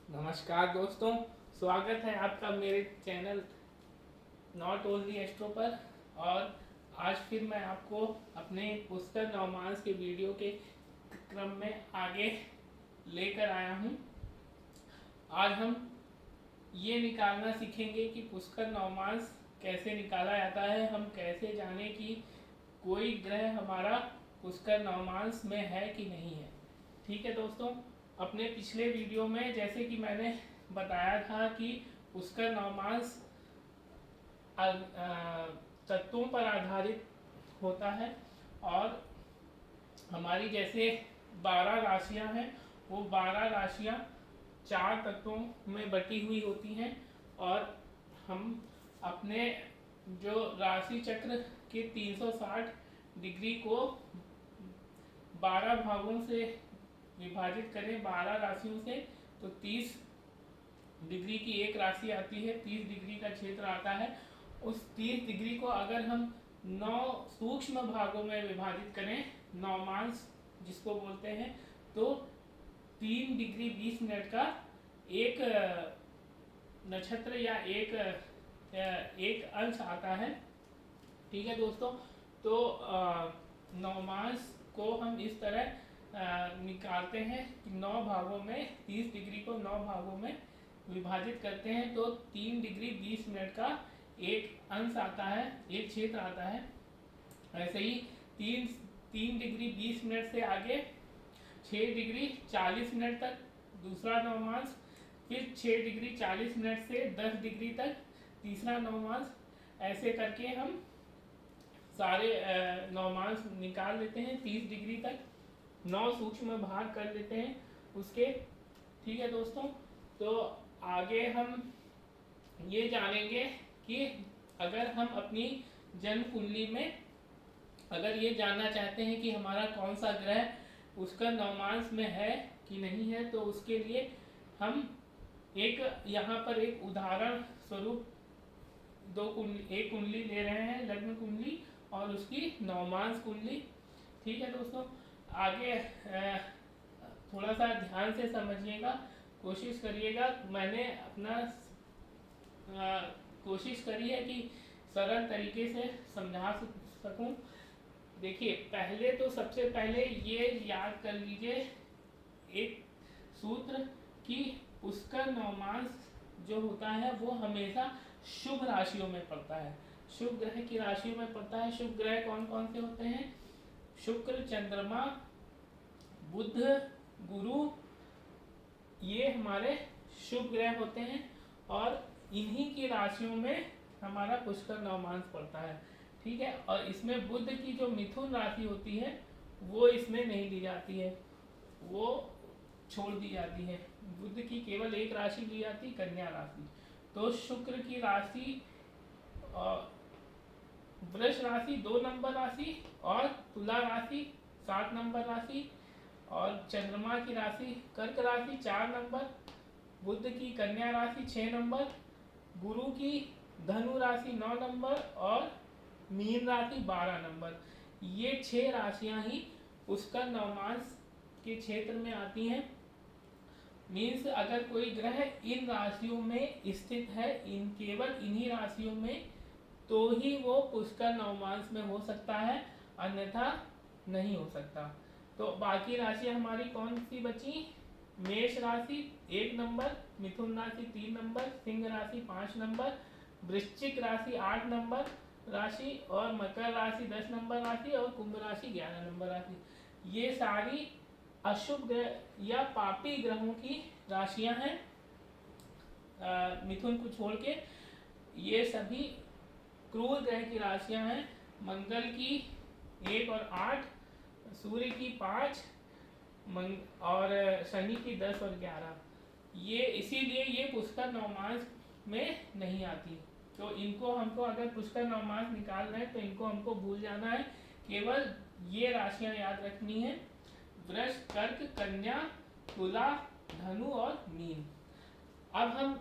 नमस्कार दोस्तों, स्वागत है आपका मेरे चैनल नॉट ओनली एस्ट्रो पर। और आज फिर मैं आपको अपने पुष्कर नवमास के वीडियो के क्रम में आगे लेकर आया हूं। आज हम ये निकालना सीखेंगे कि पुष्कर नवमास कैसे निकाला जाता है। हम कैसे जाने कि कोई ग्रह हमारा पुष्कर नवमास में है कि नहीं है। ठीक है दोस्तों, अपने पिछले वीडियो में जैसे कि मैंने बताया था कि पुष्कर नवमास तत्वों पर आधारित होता है और हमारी जैसे 12 राशियां हैं, वो 12 राशियां 4 तत्वों में बटी हुई होती हैं और हम अपने जो राशि चक्र के 360 डिग्री को 12 भागों से विभाजित करें 12 राशियों से, तो 30 डिग्री की एक राशि आती है, 30 डिग्री का क्षेत्र आता है। उस 30 डिग्री को अगर हम 9 सूक्ष्म भागों में विभाजित करें, नवमांश जिसको बोलते हैं, तो 3 डिग्री 20 मिनट का एक नक्षत्र या एक अंश आता है। ठीक है दोस्तों, तो नवमांश को हम इस तरह निकालते हैं कि 9 भागों में 30 डिग्री को 9 भागों में विभाजित करते हैं, तो 3 डिग्री 20 मिनट का एक अंश आता है, एक क्षेत्र आता है। ऐसे ही 3 डिग्री 20 मिनट से आगे 6 डिग्री 40 मिनट तक दूसरा नवमांश, फिर 6 डिग्री 40 मिनट से 10 डिग्री तक तीसरा नवमांश। ऐसे करके हम सारे नवमांश निकाल लेते हैं 30 डिग्री तक, 9 सूक्ष्म भाग कर लेते हैं उसके। ठीक है दोस्तों, तो आगे हम ये जानेंगे कि अगर हम अपनी जन्म कुंडली में अगर ये जानना चाहते हैं कि हमारा कौन सा ग्रह उसका नवमांश में है कि नहीं है, तो उसके लिए हम एक यहाँ पर एक उदाहरण स्वरूप एक कुंडली ले रहे हैं, लग्न कुंडली और उसकी नवमांश कुंडली। ठीक है दोस्तों, आगे थोड़ा सा ध्यान से समझिएगा, कोशिश करिएगा। मैंने अपना कोशिश करी है कि सरल तरीके से समझा सकूं। देखिए, पहले तो सबसे पहले ये याद कर लीजिए एक सूत्र कि पुष्कर नवमांश जो होता है वो हमेशा शुभ राशियों में पड़ता है, शुभ ग्रह की राशियों में पड़ता है। शुभ ग्रह कौन कौन से होते हैं? शुक्र, चंद्रमा, बुध, गुरु, ये हमारे शुभ ग्रह होते हैं और इन्हीं की राशियों में हमारा पुष्कर नवमांश पड़ता है। ठीक है, और इसमें बुध की जो मिथुन राशि होती है वो इसमें नहीं ली जाती है, वो छोड़ दी जाती है। बुध की केवल एक राशि ली जाती, कन्या राशि। तो शुक्र की राशि वृष राशि 2 नंबर राशि और तुला राशि 7 नंबर राशि, और चंद्रमा की राशि कर्क राशि 4 नंबर, बुध की कन्या राशि 6 नंबर, गुरु की धनु राशि 9 नंबर और मीन राशि 12 नंबर। ये 6 राशियां ही पुष्कर नवमांश के क्षेत्र में आती हैं। मीन्स अगर कोई ग्रह इन राशियों में स्थित है, केवल इन्हीं राशियों में, तो ही वो पुष्कर नवमांश में हो सकता है, अन्यथा नहीं हो सकता। तो बाकी राशियां हमारी कौन सी बची? मेष राशि 1 नंबर, मिथुन राशि 3 नंबर, सिंह राशि 5 नंबर, वृश्चिक राशि 8 नंबर राशि, और मकर राशि 10 नंबर राशि, और कुंभ राशि 11 नंबर राशि। ये सारी अशुभ ग्रह या पापी ग्रहों की राशियां हैं, मिथुन को छोड़ के। ये सभी क्रूर ग्रह की राशियां हैं। मंगल की 1 और 8, सूर्य की 5 और शनि की 10 और 11। ये इसीलिए ये पुष्कर नवमांश में नहीं आती। तो इनको हमको अगर पुष्कर नवमांश निकाल रहे हैं तो इनको हमको भूल जाना है, केवल ये राशियां याद रखनी है: वृष, कर्क, कन्या, तुला, धनु और मीन। अब हम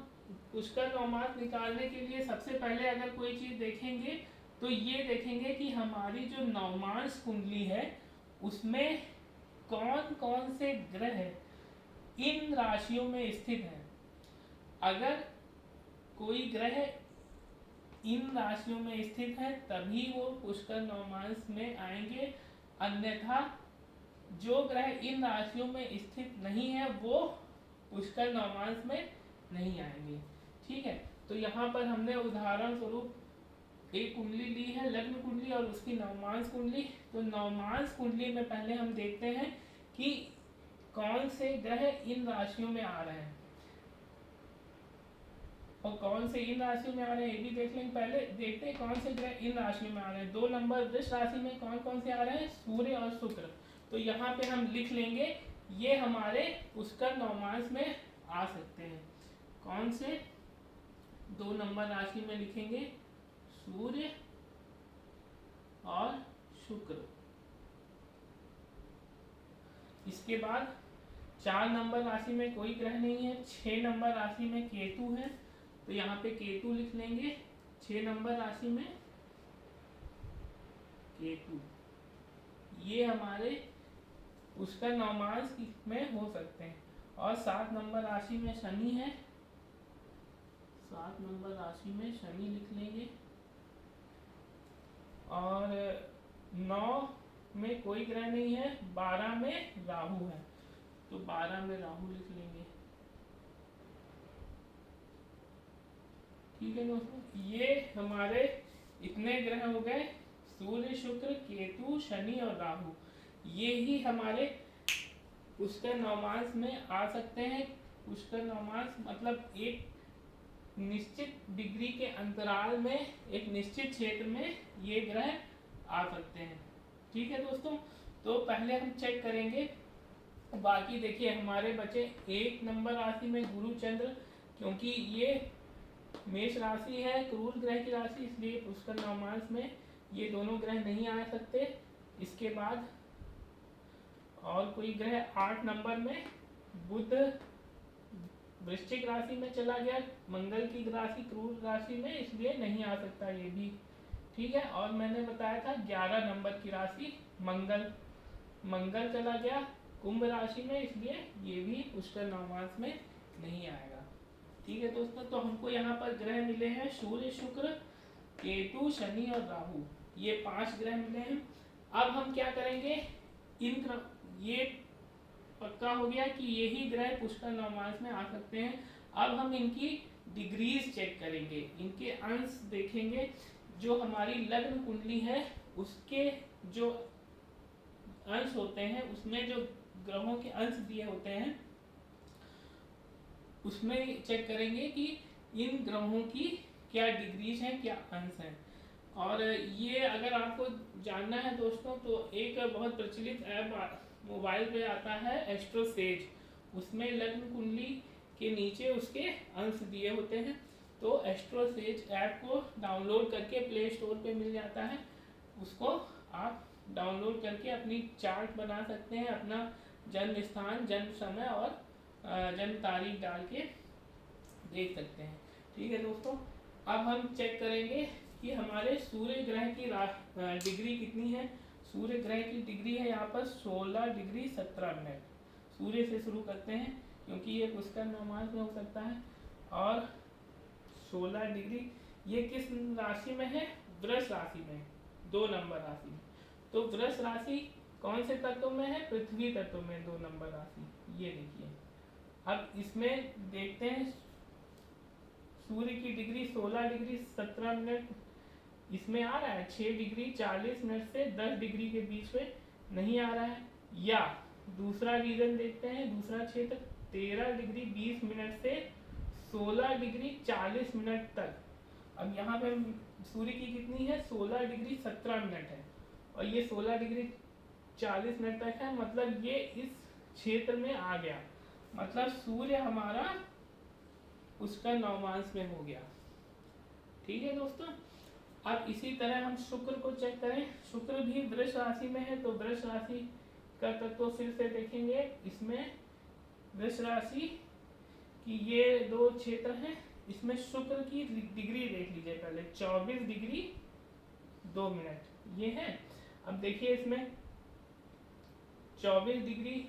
पुष्कर नवमांश निकालने के लिए सबसे पहले अगर कोई चीज देखेंगे तो ये देखेंगे कि हमारी जो नवमांश कुंडली है उसमें कौन कौन से ग्रह इन राशियों में स्थित हैं। अगर कोई ग्रह इन राशियों में स्थित है तभी वो पुष्कर नवमांस में आएंगे, अन्यथा जो ग्रह इन राशियों में स्थित नहीं है वो पुष्कर नवमांस में नहीं आएंगे। ठीक है, तो यहाँ पर हमने उदाहरण स्वरूप एक कुंडली ली है, लग्न कुंडली और उसकी नवमांस कुंडली। तो नवमांस कुंडली में पहले हम देखते हैं कि कौन से ग्रह इन राशियों में आ रहे हैं और कौन से इन राशियों में आ रहे हैं ये भी देख लेंगे। पहले देखते हैं कौन से ग्रह इन राशियों में आ रहे हैं। 2 नंबर वृष राशि में कौन कौन से आ रहे हैं, सूर्य और शुक्र। तो यहाँ पे हम लिख लेंगे ये हमारे पुष्कर नवमांस में आ सकते हैं। कौन से 2 नंबर राशि में लिखेंगे, सूर्य और शुक्र। इसके बाद 4 नंबर राशि में कोई ग्रह नहीं है, 6 नंबर राशि में केतु है, तो यहाँ पे केतु लिख लेंगे। 6 नंबर राशि में केतु, ये हमारे पुष्कर नवमांस में हो सकते हैं। और 7 नंबर राशि में शनि है, 7 नंबर राशि में शनि लिख लेंगे। और 9 में कोई ग्रह नहीं है, 12 में राहु है, तो 12 में राहु लिख लेंगे। ठीक है दोस्तों, ये हमारे इतने ग्रह हो गए, सूर्य, शुक्र, केतु, शनि और राहु। ये ही हमारे पुष्कर नवमांस में आ सकते हैं। पुष्कर नवमांस मतलब एक निश्चित डिग्री के अंतराल में, एक निश्चित क्षेत्र में ये ग्रह आ सकते हैं। ठीक है दोस्तों, तो पहले हम चेक करेंगे। बाकी देखिए हमारे बचे 1 नंबर राशि में गुरु चंद्र, क्योंकि ये मेष राशि है, क्रूर ग्रह की राशि, इसलिए पुष्कर नवमांस में ये दोनों ग्रह नहीं आ सकते। इसके बाद और कोई ग्रह 8 नंबर में बुध वृश्चिक राशि में चला गया, मंगल की राशि क्रूर राशि में, इसलिए नहीं आ सकता ये भी। ठीक है, और मैंने बताया था 11 नंबर की राशि मंगल चला गया कुंभ राशि में, इसलिए ये भी पुष्कर नवमांस में नहीं आएगा। ठीक है दोस्तों, तो हमको यहाँ पर ग्रह मिले हैं सूर्य, शुक्र, केतु, शनि और राहु, ये 5 ग्रह मिले हैं। अब हम क्या करेंगे, ये पक्का हो गया कि यही ग्रह पुष्कर नवमांस में आ सकते हैं। अब हम इनकी डिग्रीज चेक करेंगे, इनके अंश देखेंगे। जो हमारी लग्न कुंडली है उसके जो अंश होते हैं, उसमें जो ग्रहों के अंश दिए होते हैं उसमें चेक करेंगे कि इन ग्रहों की क्या डिग्रीज हैं, क्या अंश हैं। और ये अगर आपको जानना है दोस्तों, तो एक बहुत प्रचलित ऐप मोबाइल पे आता है, एस्ट्रोसेज। उसमें लग्न कुंडली के नीचे उसके अंश दिए होते हैं। तो एस्ट्रोसेज ऐप को डाउनलोड करके प्ले स्टोर पे मिल जाता है, उसको आप डाउनलोड करके अपनी चार्ट बना सकते हैं, अपना जन्म स्थान, जन्म समय और जन्म तारीख डाल के देख सकते हैं। ठीक है दोस्तों, अब हम चेक करेंगे कि हमारे सूर्य ग्रह की डिग्री कितनी है। सूर्य ग्रह की डिग्री है यहाँ पर 16 डिग्री 17 मिनट। सूर्य से शुरू करते हैं क्योंकि ये पुष्कर नवमांस में हो सकता है। और 16 डिग्री ये किस राशि में है, वृष राशि में, 2 नंबर राशि में। तो वृष राशि कौन से तत्व में है, पृथ्वी तत्व में 2 नंबर राशि, ये देखिए। अब इसमें देखते हैं सूर्य की डिग्री 16 डिग्री 17 मिनट इसमें आ रहा है, 6 डिग्री 40 मिनट से 10 डिग्री के बीच में नहीं आ रहा है। या दूसरा रीजन देखते हैं, दूसरा क्षेत्र 13 डिग्री 20 मिनट से 16 डिग्री 40 मिनट तक। अब यहाँ पे सूर्य की कितनी है, 16 डिग्री 17 मिनट है और ये 16 डिग्री 40 मिनट तक है, मतलब ये इस क्षेत्र में आ गया, मतलब सूर्य हमारा उसका नवमांस में हो गया। ठीक है दोस्तों, अब इसी तरह हम शुक्र को चेक करें। शुक्र भी वृष राशि में है, तो वृष राशि का तत्व फिर से देखेंगे। इसमें वृष राशि की ये 2 क्षेत्र हैं, इसमें शुक्र की डिग्री देख लीजिए पहले, 24 डिग्री 2 मिनट ये है। अब देखिए इसमें 24 डिग्री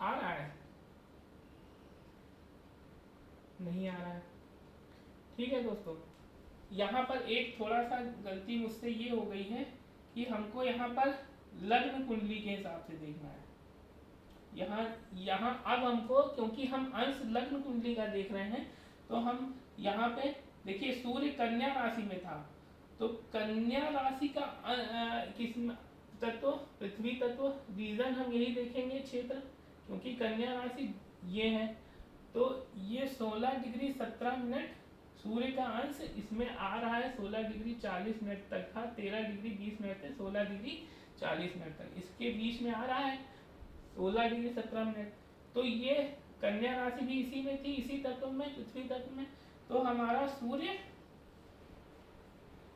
आ रहा है, नहीं आ रहा है। ठीक है दोस्तों, यहाँ पर एक थोड़ा सा गलती मुझसे ये हो गई है कि हमको यहाँ पर लग्न कुंडली के हिसाब से देखना है। यहाँ यहाँ अब हमको, क्योंकि हम अंश लग्न कुंडली का देख रहे हैं, तो हम यहाँ पे देखिए सूर्य कन्या राशि में था, तो कन्या राशि का किस तत्व, पृथ्वी तत्व, रीजन हम यही देखेंगे क्षेत्र, क्योंकि कन्या राशि ये है। तो ये 16 डिग्री 17 मिनट सूर्य का अंश इसमें आ रहा है, 16 डिग्री 40 मिनट तक था, 13 डिग्री 20 मिनट से 16 डिग्री 40 मिनट तक इसके बीच में आ रहा है 16 डिग्री 17 मिनट। तो ये कन्या राशि भी इसी में थी, इसी तत्व में, पृथ्वी तत्व में। तो हमारा सूर्य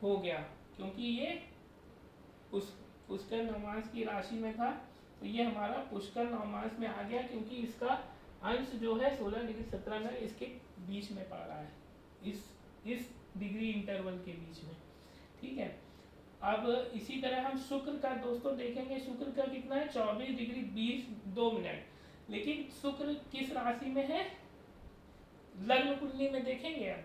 हो गया, क्योंकि ये पुष्कर नवमास की राशि में था, तो ये हमारा पुष्कर नवमास में आ गया, क्योंकि इसका अंश जो है 16 डिग्री 17 मिनट इसके बीच में पड़ रहा है, इस डिग्री इंटरवल के बीच में। ठीक है, अब इसी तरह हम शुक्र का दोस्तों देखेंगे। शुक्र का कितना है, 24 डिग्री 22 मिनट। लेकिन शुक्र किस राशि में है, लग्न कुंडली में देखेंगे। अब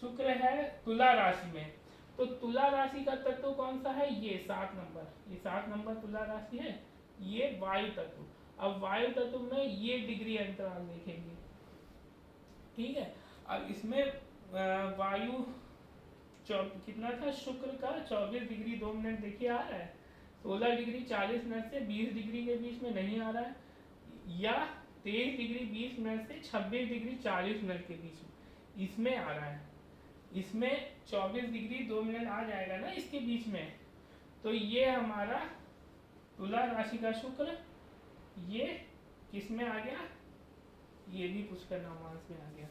शुक्र है तुला राशि में, तो तुला राशि का तत्व कौन सा है, ये 7 नंबर, ये 7 नंबर तुला राशि है, ये वायु तत्व। अब वायु तत्व में ये डिग्री अंतराल देखेंगे। ठीक है, अब इसमें वायु कितना था, शुक्र का 24 डिग्री 2 मिनट देखिए आ रहा है, 16 डिग्री 40 मिनट से 20 डिग्री के बीच में नहीं आ रहा है, या 23 डिग्री 20 मिनट से 26 डिग्री 40 मिनट के बीच में इसमें आ रहा है। इसमें 24 डिग्री 2 मिनट आ जाएगा ना इसके बीच में, तो ये हमारा तुला राशि का शुक्र ये किस में आ गया, ये भी पुष्कर नवमास में आ गया।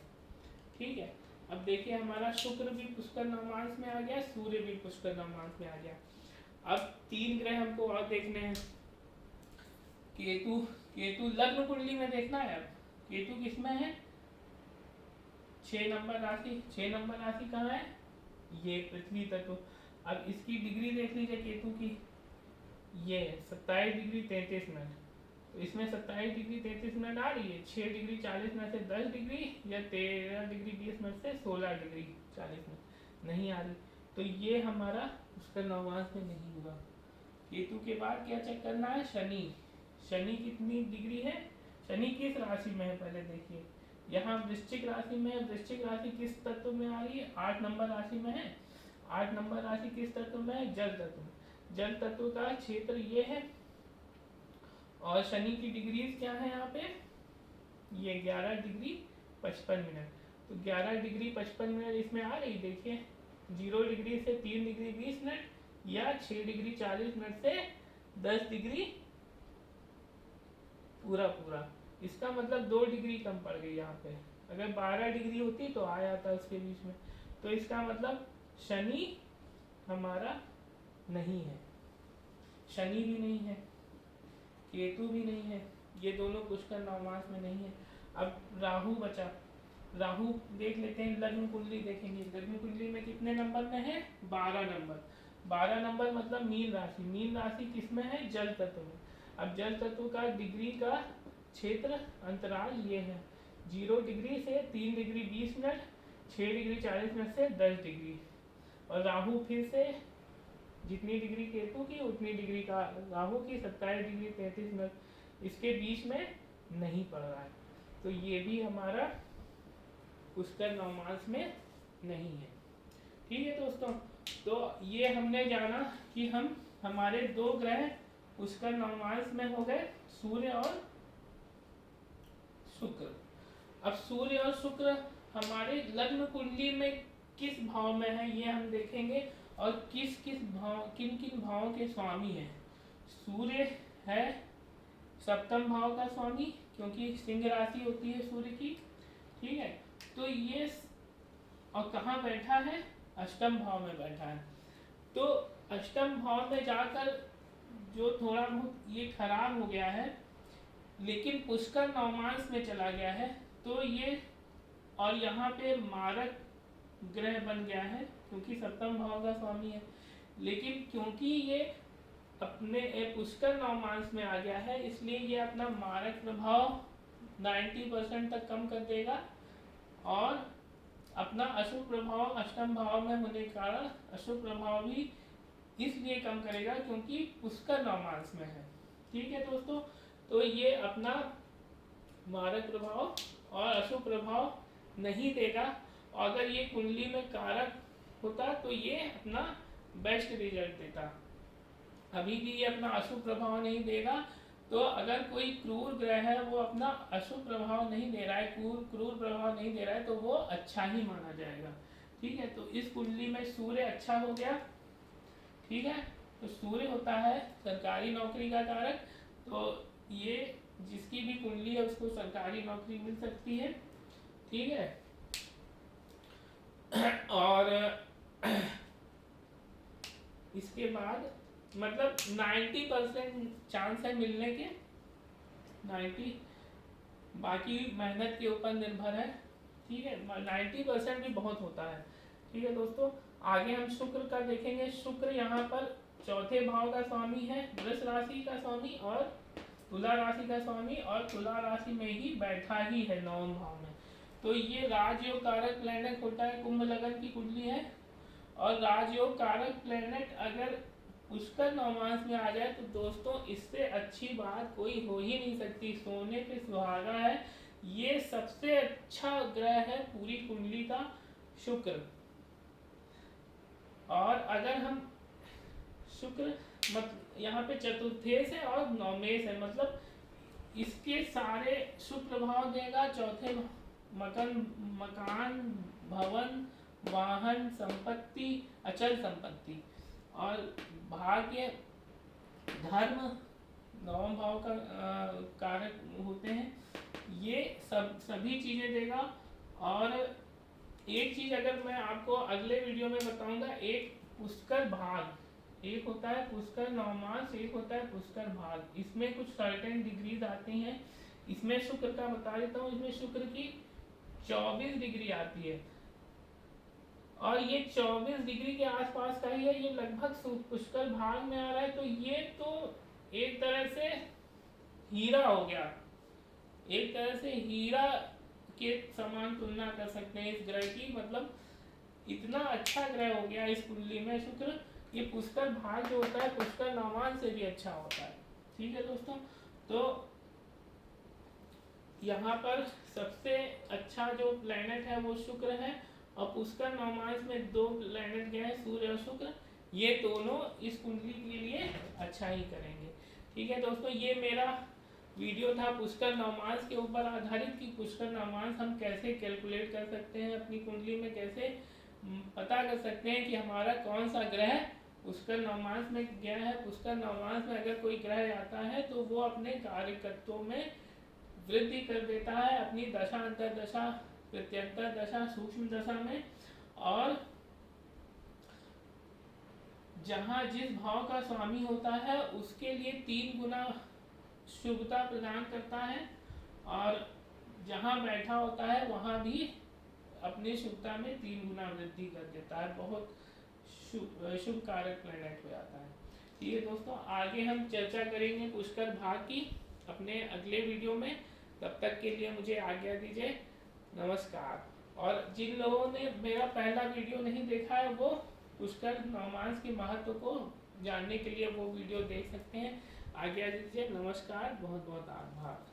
ठीक है, अब देखिए हमारा शुक्र भी पुष्कर नवमास में आ गया, सूर्य भी पुष्कर नवमास में आ गया। अब 3 ग्रह हमको और देखने हैं। केतु लग्न कुंडली में देखना है। अब केतु किसमें है, 6 नंबर राशि। 6 नंबर राशि कहाँ है, ये पृथ्वी तत्व। अब इसकी डिग्री देख लीजिए केतु की, ये 27 डिग्री 33 मिनट, तो इसमें 27 डिग्री 33 मिनट आ रही है, 6 डिग्री 40 मिनट से 10 डिग्री, या 13 डिग्री 20 मिनट से 16 डिग्री 40 मिनट नहीं आ रही, तो ये हमारा उसका नवमास में नहीं हुआ। केतु के बाद क्या चेक करना है, शनि। शनि कितनी डिग्री है, शनि किस राशि में है पहले देखिए। यहाँ वृश्चिक राशि में है, वृश्चिक राशि किस तत्व में आ रही है, 8 नंबर राशि में है। 8 नंबर राशि किस तत्व में है, जल तत्व। जल तत्व का क्षेत्र ये है, और शनि की डिग्रीज क्या है यहाँ पे, ये 11 डिग्री 55 मिनट, तो 11 डिग्री 55 मिनट इसमें आ रही, देखिए 0 डिग्री से 3 डिग्री 20 मिनट, या 6 डिग्री 40 मिनट से 10 डिग्री पूरा। इसका मतलब 2 डिग्री कम पड़ गई यहाँ पे, अगर 12 डिग्री होती तो आ जाता उसके बीच में। तो इसका मतलब शनि हमारा नहीं है, शनि भी नहीं है, केतु भी नहीं है, ये दोनों पुष्कर नवमास में नहीं है। अब राहु बचा, राहु देख लेते हैं, लग्न कुंडली देखेंगे। लग्न कुंडली में कितने नंबर में है, 12 नंबर। 12 नंबर मतलब मीन राशि। मीन राशि किसमें है, जल तत्व में। अब जल तत्व का डिग्री का क्षेत्र अंतराल ये है, 0 डिग्री से 3 डिग्री 20 मिनट, 6 डिग्री 40 मिनट से 10 डिग्री। और राहु फिर से जितनी डिग्री केतु की उतनी डिग्री का राहु की, 27 डिग्री 33 मिनट, इसके बीच में नहीं पड़ रहा है, तो ये भी हमारा पुष्कर नवमास में नहीं है। ठीक है दोस्तों, तो ये हमने जाना कि हमारे 2 ग्रह पुष्कर नवमास में हो गए, सूर्य और शुक्र। अब सूर्य और शुक्र हमारे लग्न कुंडली में किस भाव में है ये हम देखेंगे, और किन किन भावों के स्वामी हैं। सूर्य है सप्तम भाव का स्वामी, क्योंकि सिंह राशि होती है सूर्य की। ठीक है, तो ये और कहाँ बैठा है, अष्टम भाव में बैठा है। तो अष्टम भाव में जाकर जो थोड़ा बहुत ये खराब हो गया है, लेकिन पुष्कर नवमास में चला गया है, तो ये और यहाँ पे मारक ग्रह बन गया है, क्योंकि सप्तम भाव का स्वामी है। लेकिन क्योंकि ये अपने पुष्कर नवमास में आ गया है, इसलिए ये अपना मारक प्रभाव 90% तक कम कर देगा, और अपना अशुभ प्रभाव अष्टम भाव में होने के कारण अशुभ प्रभाव भी इसलिए कम करेगा क्योंकि पुष्कर नवमांश में है। ठीक है दोस्तों, तो ये अपना मारक प्रभाव और अशुभ प्रभाव नहीं देगा। अगर ये कुंडली में कारक होता तो ये अपना बेस्ट रिजल्ट देता। अभी भी ये अपना अशुभ प्रभाव नहीं देगा। तो अगर कोई क्रूर ग्रह है वो अपना अशुभ प्रभाव नहीं दे रहा है, क्रूर प्रभाव नहीं दे रहा है, तो वो अच्छा ही माना जाएगा। ठीक है, तो इस कुंडली में सूर्य अच्छा हो गया। ठीक है, तो सूर्य होता है सरकारी नौकरी का कारक। तो ये जिसकी भी कुंडली है उसको सरकारी नौकरी मिल सकती है। ठीक है, और इसके बाद मतलब 90% चांस है मिलने के, 90, बाकी मेहनत के ऊपर निर्भर है। ठीक है, 90% भी बहुत होता है। ठीक है दोस्तों, आगे हम शुक्र का देखेंगे। शुक्र यहाँ पर चौथे भाव का स्वामी है, वृष राशि का स्वामी और तुला राशि का स्वामी, और तुला राशि में ही बैठा ही है नवम भाव में। तो ये राजयोग कारक प्लेनेट होता है, कुंभ लगन की कुंडली है। और राजयोग कारक प्लेनेट अगर पुष्कर नवमांश में आ जाए तो दोस्तों इससे अच्छी बात कोई हो ही नहीं सकती। सोने पे सुहागा है, ये सबसे अच्छा ग्रह है पूरी कुंडली का, शुक्र। और अगर हम शुक्र यहाँ पे चतुर्थेश है और नवमेश है, मतलब इसके सारे शुभ प्रभाव देगा। चौथे मकान, भवन, वाहन, संपत्ति, अचल संपत्ति और भाग्य, धर्म नवम भाव का कारक होते हैं। ये सभी चीजें देगा। और एक चीज अगर मैं आपको अगले वीडियो में बताऊंगा, एक पुष्कर भाग, एक होता है पुष्कर नवमांश, एक होता है पुष्कर भाग। इसमें कुछ सर्टेन डिग्रीज आती हैं। इसमें शुक्र का बता देता हूँ, इसमें शुक्र की 24 डिग्री आती है और ये 24 डिग्री के आसपास का ही है। ये लगभग पुष्कर भाग में आ रहा है। तो ये तो एक तरह से हीरा हो गया, एक तरह से हीरा के समान तुलना कर सकते हैं इस ग्रह की। मतलब इतना अच्छा ग्रह हो गया इस कुंडली में शुक्र। ये पुष्कर भाग जो होता है पुष्कर नवमांश से भी अच्छा होता है। ठीक है दोस्तों, तो यहाँ पर सबसे अच्छा जो प्लेनेट है वो शुक्र है। और पुष्कर नवमांश में दो प्लेनेट गए हैं, सूर्य और शुक्र। ये दोनों इस कुंडली के लिए अच्छा ही करेंगे। ठीक है दोस्तों, ये मेरा वीडियो था पुष्कर नवमांश के ऊपर आधारित कि पुष्कर नवमांश हम कैसे कैलकुलेट कर सकते हैं, अपनी कुंडली में कैसे पता कर सकते हैं कि हमारा कौन सा ग्रह पुष्कर नवमांश में गया है। पुष्कर नवमांश में अगर कोई ग्रह आता है तो वो अपने कार्यकत्वों में वृद्धि कर देता है अपनी दशा, अंतरदशा, प्रत्यंतर दशा, सूक्ष्म दशा में। और जहां जिस भाव का स्वामी होता है उसके लिए 3 गुना शुभता प्रदान करता है, और जहां बैठा होता है वहां भी अपनी शुभता में 3 गुना वृद्धि कर देता है। बहुत शुभ कारक प्लैनेट हो जाता है। ठीक है दोस्तों, आगे हम चर्चा करेंगे पुष्कर भाग की अपने अगले वीडियो में। तब तक के लिए मुझे आज्ञा दीजिए, नमस्कार। और जिन लोगों ने मेरा पहला वीडियो नहीं देखा है वो पुष्कर नवमांश के महत्व को जानने के लिए वो वीडियो देख सकते हैं। आज्ञा दीजिए, नमस्कार, बहुत बहुत आभार।